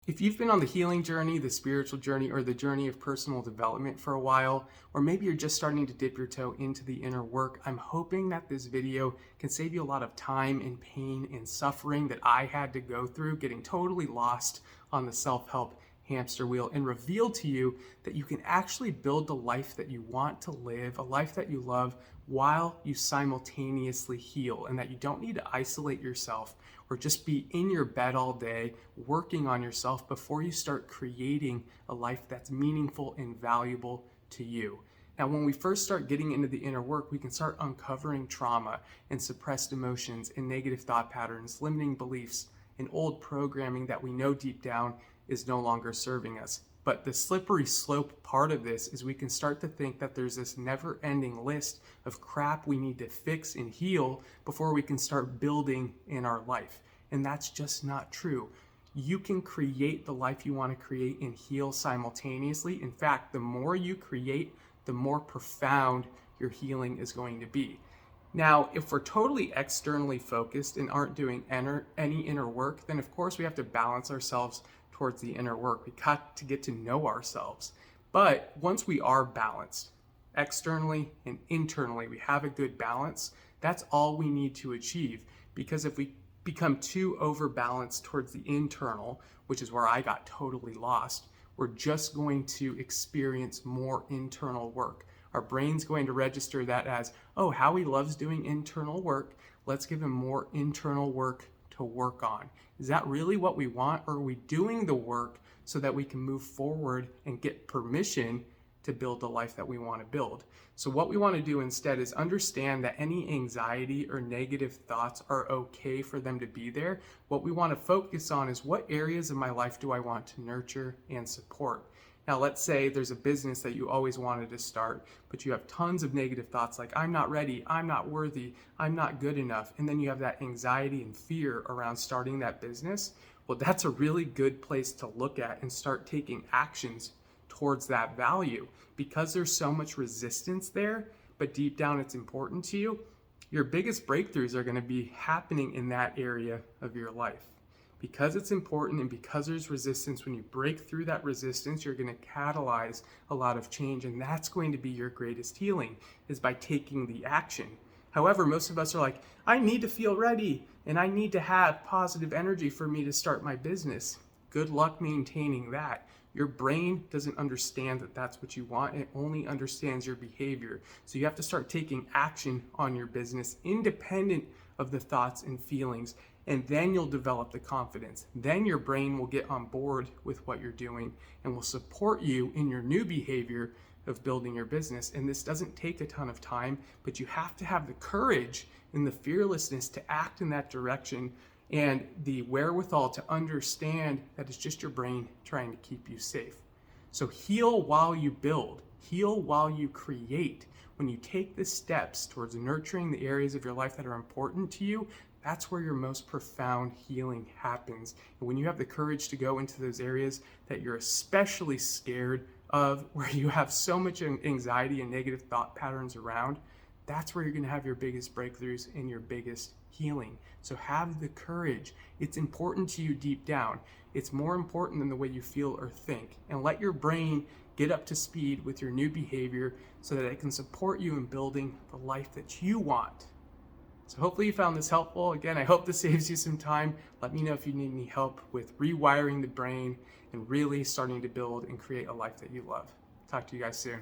If you've been on the healing journey, the spiritual journey, or the journey of personal development for a while, or maybe you're just starting to dip your toe into the inner work, I'm hoping that this video can save you a lot of time and pain and suffering that I had to go through getting totally lost on the self-help hamster wheel, and reveal to you that you can actually build the life that you want to live, a life that you love, while you simultaneously heal, and that you don't need to isolate yourself or just be in your bed all day working on yourself before you start creating a life that's meaningful and valuable to you. Now, when we first start getting into the inner work, we can start uncovering trauma and suppressed emotions and negative thought patterns, limiting beliefs, and old programming that we know deep down is no longer serving us. But the slippery slope part of this is we can start to think that there's this never-ending list of crap we need to fix and heal before we can start building in our life. And that's just not true. You can create the life you want to create and heal simultaneously. In fact, the more you create, the more profound your healing is going to be. Now, if we're totally externally focused and aren't doing any inner work, then of course we have to balance ourselves towards the inner work. We got to get to know ourselves. But once we are balanced, externally and internally, we have a good balance, that's all we need to achieve. Because if we become too overbalanced towards the internal, which is where I got totally lost, we're just going to experience more internal work. Our brain's going to register that as, oh, Howie loves doing internal work. Let's give him more internal work to work on. Is that really what we want? Or are we doing the work so that we can move forward and get permission to build the life that we want to build? So what we want to do instead is understand that any anxiety or negative thoughts are okay for them to be there. What we want to focus on is, what areas of my life do I want to nurture and support? Now, let's say there's a business that you always wanted to start, but you have tons of negative thoughts like, I'm not ready, I'm not worthy, I'm not good enough. And then you have that anxiety and fear around starting that business. Well, that's a really good place to look at and start taking actions towards that value, because there's so much resistance there, but deep down it's important to you. Your biggest breakthroughs are going to be happening in that area of your life. Because it's important and because there's resistance, when you break through that resistance, you're going to catalyze a lot of change, and that's going to be your greatest healing, is by taking the action. However, most of us are like, I need to feel ready and I need to have positive energy for me to start my business. Good luck maintaining that. Your brain doesn't understand that that's what you want. It only understands your behavior. So you have to start taking action on your business independent of the thoughts and feelings. And then you'll develop the confidence. Then your brain will get on board with what you're doing and will support you in your new behavior of building your business. And this doesn't take a ton of time, but you have to have the courage and the fearlessness to act in that direction, and the wherewithal to understand that it's just your brain trying to keep you safe. So heal while you build, heal while you create. When you take the steps towards nurturing the areas of your life that are important to you, that's where your most profound healing happens. And when you have the courage to go into those areas that you're especially scared of, where you have so much anxiety and negative thought patterns around, that's where you're going to have your biggest breakthroughs and your biggest healing. So have the courage. It's important to you deep down. It's more important than the way you feel or think. And let your brain get up to speed with your new behavior so that it can support you in building the life that you want. So hopefully you found this helpful. Again, I hope this saves you some time. Let me know if you need any help with rewiring the brain and really starting to build and create a life that you love. Talk to you guys soon.